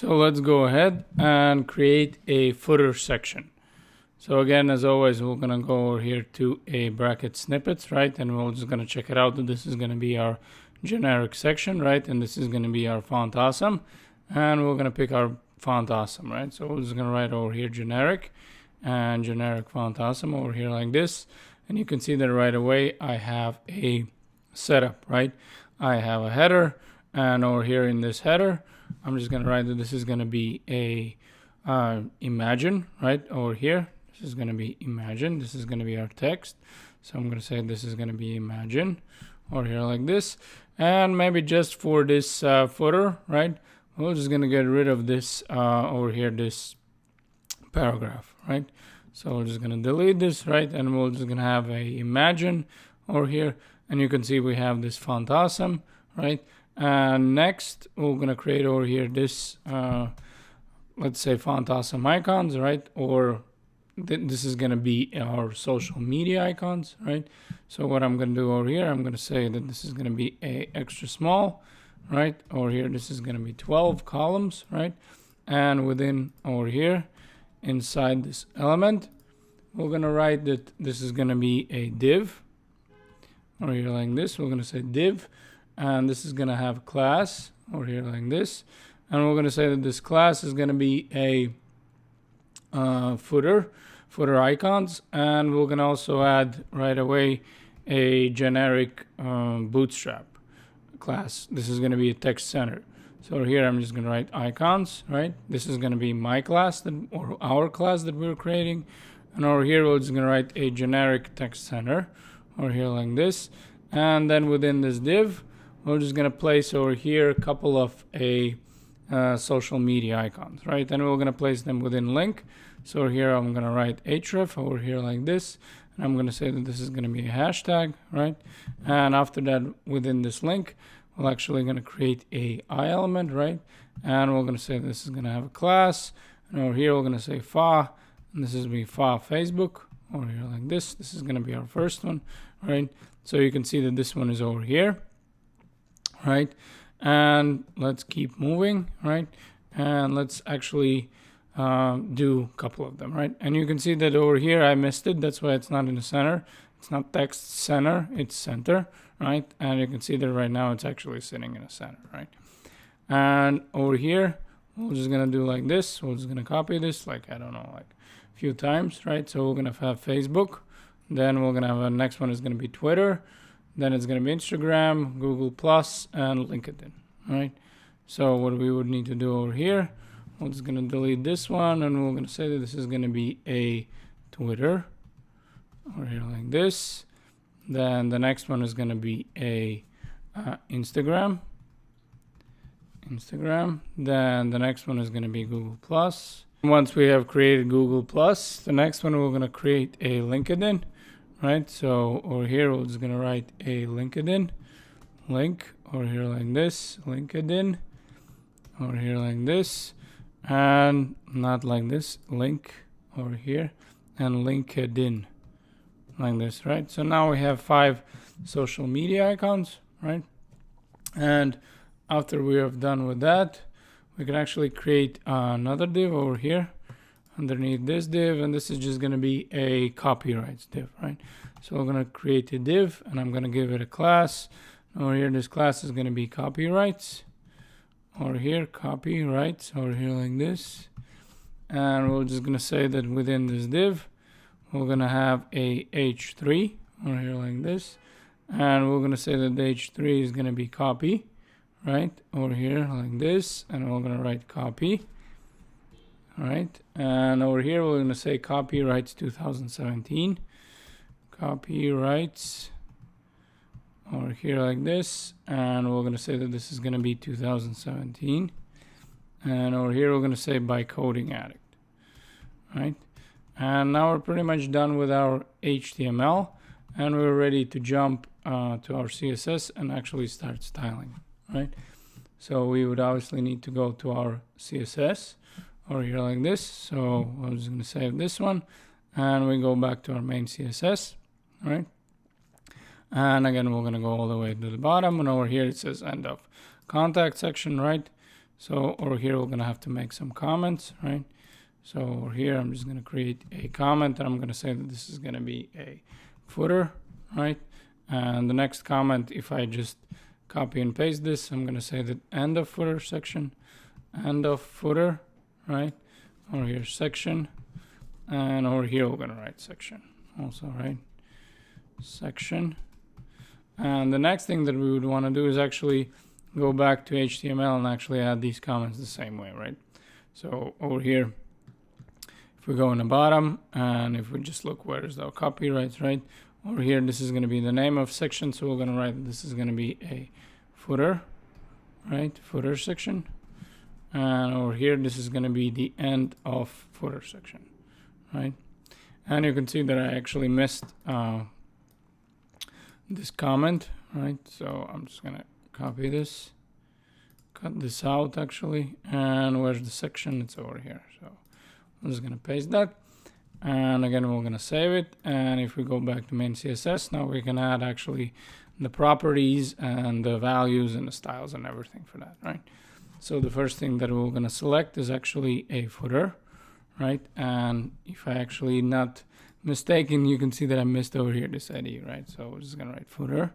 So let's go ahead and create a footer section. So again, as always, we're gonna go over here to a bracket snippets, right? And we're just gonna check it out that this is gonna be our generic section, right? And this is gonna be our font awesome. And we're gonna pick our font awesome, right? So we're just gonna write over here generic and generic font awesome over here like this. And you can see that right away I have a setup, right? I have a header, and over here in this header, I'm just gonna write that this is gonna be a imagine, right? Over here, this is gonna be imagine. This is gonna be our text. So I'm gonna say this is gonna be imagine over here like this. And maybe just for this footer, right? We're just gonna get rid of this over here, this paragraph, right? So we're just gonna delete this, right? And we're just gonna have a imagine over here. And you can see we have this font awesome, right? And next, we're gonna create over here this, let's say font awesome icons, right? Or this is gonna be our social media icons, right? So what I'm gonna do over here, I'm gonna say that this is gonna be a extra small, right? Over here, this is gonna be 12 columns, right? And within over here, inside this element, we're gonna write that this is gonna be a div. Over here like this, we're gonna say div. And this is gonna have class over here like this, and we're gonna say that this class is gonna be a footer icons, and we're gonna also add right away a generic Bootstrap class. This is gonna be a text center. So here I'm just gonna write icons, right? This is gonna be my class or our class that we're creating, and over here we're just gonna write a generic text center over here like this, and then within this div, we're just gonna place over here a couple of social media icons, right? And we're gonna place them within link. So here I'm gonna write href over here like this, and I'm gonna say that this is gonna be a hashtag, right? And after that, within this link, we're actually gonna create a I element, right? And we're gonna say this is gonna have a class, and over here we're gonna say fa, and this is be fa Facebook over here like this. This is gonna be our first one, right? So you can see that this one is over here, right? And let's keep moving, right? And let's actually do a couple of them, right? And you can see that over here I missed it. That's why it's not in the center. It's not text center, it's center, right? And you can see that right now it's actually sitting in a center, right? And over here, we're just gonna do like this. We're just gonna copy this, like, I don't know, like a few times, right? So we're gonna have Facebook. Then we're gonna have the next one is gonna be Twitter. Then it's going to be Instagram, Google Plus, and LinkedIn, right? So what we would need to do over here, we're just going to delete this one, and we're going to say that this is going to be a Twitter over here like this. Then the next one is going to be a Instagram. Then the next one is going to be Google Plus. Once we have created Google Plus, the next one we're going to create a LinkedIn. Right, so over here we're just gonna write a LinkedIn link over here like this, LinkedIn over here like this, and not like this, link over here, and LinkedIn like this, right? So now we have 5 social media icons, right? And after we have done with that, we can actually create another div over here underneath this div, and this is just going to be a copyrights div, right? So we're going to create a div, and I'm going to give it a class. Over here, this class is going to be copyrights. Over here, copyrights, over here like this. And we're just going to say that within this div, we're going to have a h3 over here like this. And we're going to say that the h3 is going to be copy, right? Over here like this, and we're going to write copy. All right, and over here we're going to say copyrights 2017, copyrights over here like this, and we're going to say that this is going to be 2017, and over here we're going to say by coding Addict, right? And now we're pretty much done with our HTML, and we're ready to jump to our CSS and actually start styling, right? So we would obviously need to go to our CSS over here like this. So I'm just going to save this one, and we go back to our main CSS, right? And again, we're going to go all the way to the bottom, and over here it says end of contact section, right? So over here, we're going to have to make some comments, right? So over here, I'm just going to create a comment, and I'm going to say that this is going to be a footer, right? And the next comment, if I just copy and paste this, I'm going to say that end of footer section, end of footer, right? Over here, section, and over here, we're going to write section also, right? Section. And the next thing that we would want to do is actually go back to HTML and actually add these comments the same way, right? So over here, if we go in the bottom, and if we just look where is the copyright, right? Over here, this is going to be the name of section, so we're going to write this is going to be a footer, right? Footer section. And over here, this is going to be the end of footer section, right? And you can see that I actually missed this comment, right? So I'm just going to copy this, cut this out actually, and where's the section? It's over here. So I'm just going to paste that. And again, we're going to save it. And if we go back to main CSS, now we can add actually the properties and the values and the styles and everything for that, right? So the first thing that we're going to select is actually a footer, right? And if I actually not mistaken, you can see that I missed over here this ID, right? So we're just going to write footer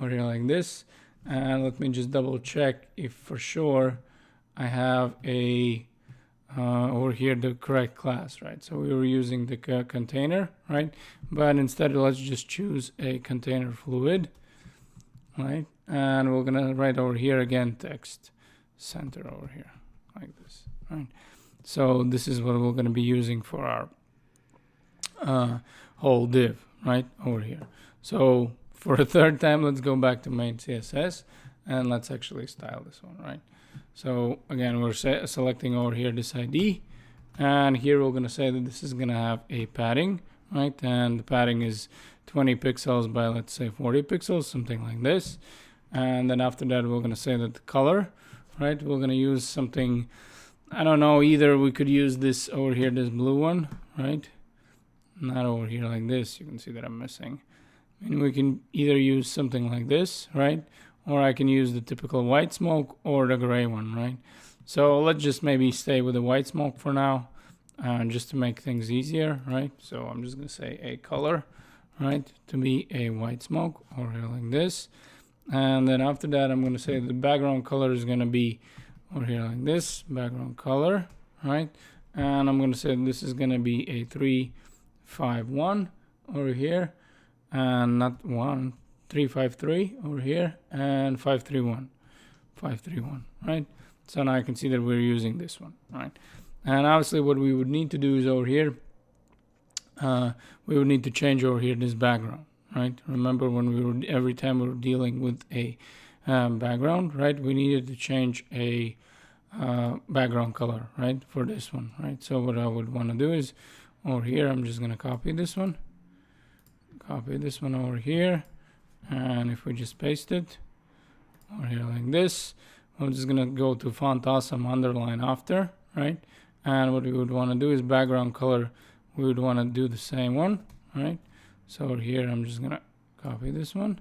over here like this. And let me just double check if for sure I have a over here the correct class, right? So we were using the container, right? But instead, let's just choose a container fluid, right? And we're gonna write over here again text center over here like this, right? So this is what we're gonna be using for our whole div, right? Over here. So for a third time, let's go back to main CSS and let's actually style this one, right? So again, we're selecting over here this ID, and here we're going to say that this is going to have a padding, right? And the padding is 20 pixels by, let's say, 40 pixels, something like this. And then after that, we're going to say that the color, right? We're going to use something, I don't know, either we could use this over here, this blue one, right? Not over here like this. You can see that I'm missing. I mean, we can either use something like this, right? Or I can use the typical white smoke or the gray one, right? So let's just maybe stay with the white smoke for now, just to make things easier, right? So I'm just gonna say a color, right, to be a white smoke over here like this. And then after that, I'm gonna say the background color is gonna be over here like this, background color, right? And I'm gonna say this is gonna be a 351 over here, and not 353 over here, and 531, right? So now I can see that we're using this one, right? And obviously what we would need to do is over here, we would need to change over here this background, right? Remember when we were, every time we were dealing with a background, right? We needed to change a background color, right? For this one, right? So what I would want to do is over here, I'm just going to copy this one over here. And if we just paste it over here like this, I'm just gonna go to font awesome underline after, right? And what we would want to do is background color. We would want to do the same one, right? So over here, I'm just gonna copy this one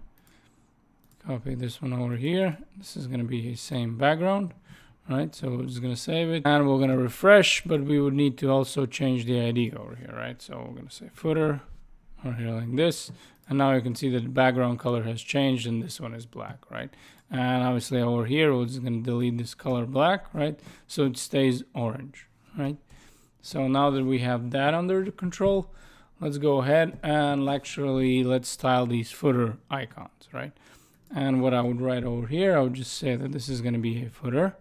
over here. This is gonna be the same background, right? So we're just gonna save it and we're gonna refresh, but we would need to also change the ID over here, right? So we're gonna say footer over here like this. And now you can see that the background color has changed and this one is black, right? And obviously over here, we're just going to delete this color black, right? So it stays orange, right? So now that we have that under control, let's go ahead and actually let's style these footer icons, right? And what I would write over here, I would just say that this is going to be a footer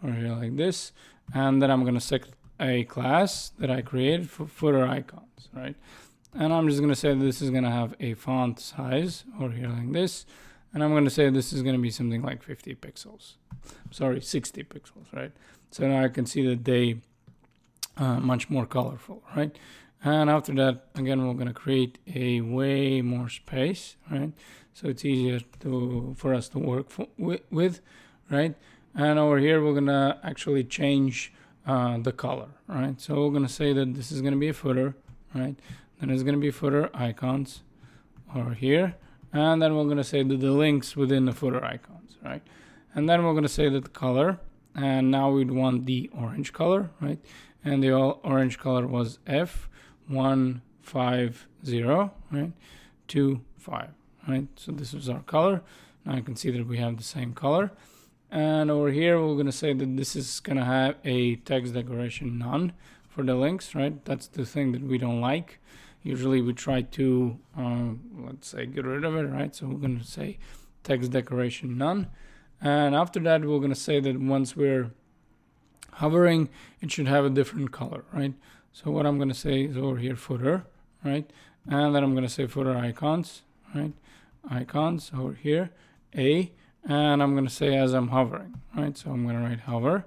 over here like this. And then I'm going to set a class that I created for footer icons, right? And I'm just going to say that this is going to have a font size over here like this. And I'm going to say this is going to be something like 50 pixels. Sorry, 60 pixels, right? So now I can see that they much more colorful, right? And after that, again, we're going to create a way more space, right? So it's easier for us to work with, right? And over here, we're going to actually change the color, right? So we're going to say that this is going to be a footer, right? Then it's going to be footer icons over here. And then we're going to say that the links within the footer icons, right? And then we're going to say that the color and now we'd want the orange color, right? And the orange color was F150, right? 25, right? So this is our color. Now I can see that we have the same color. And over here, we're going to say that this is going to have a text decoration none for the links, right? That's the thing that we don't like. Usually we try to, let's say, get rid of it, right? So we're going to say text decoration none. And after that, we're going to say that once we're hovering, it should have a different color, right? So what I'm going to say is over here, footer, right? And then I'm going to say footer icons, right? Icons over here, A. And I'm going to say as I'm hovering, right? So I'm going to write hover.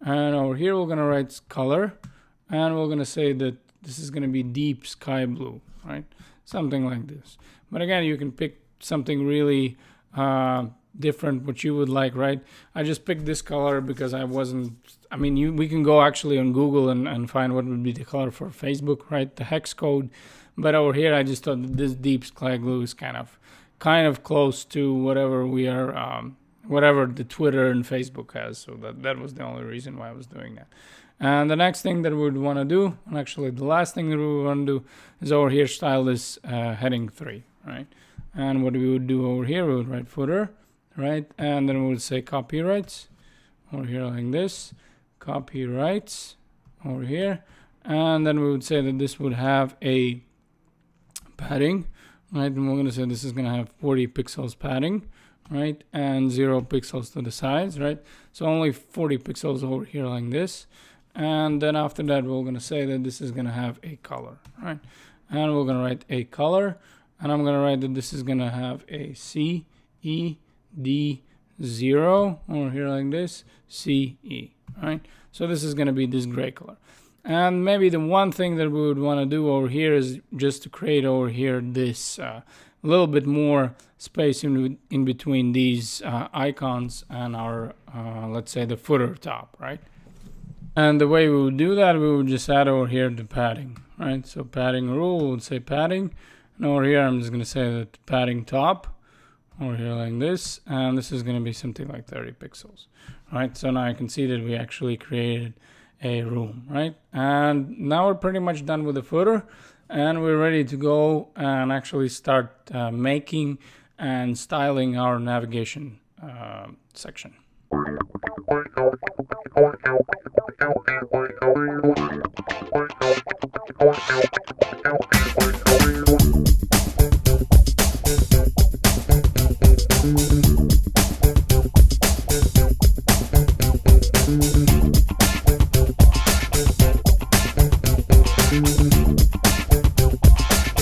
And over here, we're going to write color. And we're going to say that this is going to be deep sky blue, right? Something like this. But again, you can pick something really different, what you would like, right? I just picked this color because we can go actually on Google and find what would be the color for Facebook, right? The hex code. But over here, I just thought that this deep sky blue is kind of close to whatever we are, whatever the Twitter and Facebook has. So that was the only reason why I was doing that. And the next thing that we would want to do, and actually the last thing that we would want to do, is over here style this heading 3, right? And what we would do over here, we would write footer, right? And then we would say copyrights over here like this, copyrights over here, and then we would say that this would have a padding, right? And we're going to say this is going to have 40 pixels padding, right? And 0 pixels to the sides, right? So only 40 pixels over here like this. And then after that, we're going to say that this is going to have a color, right? And we're going to write a color. And I'm going to write that this is going to have a CED0 over here like this, CE, right? So this is going to be this gray color. And maybe the one thing that we would want to do over here is just to create over here this little bit more space in between these icons and our, let's say, the footer top, right? And the way we would do that, we would just add over here the padding, right? So padding rule, we would say padding. And over here, I'm just going to say that padding top over here like this. And this is going to be something like 30 pixels, right? So now I can see that we actually created a room, right? And now we're pretty much done with the footer, and we're ready to go and actually start making and styling our navigation section.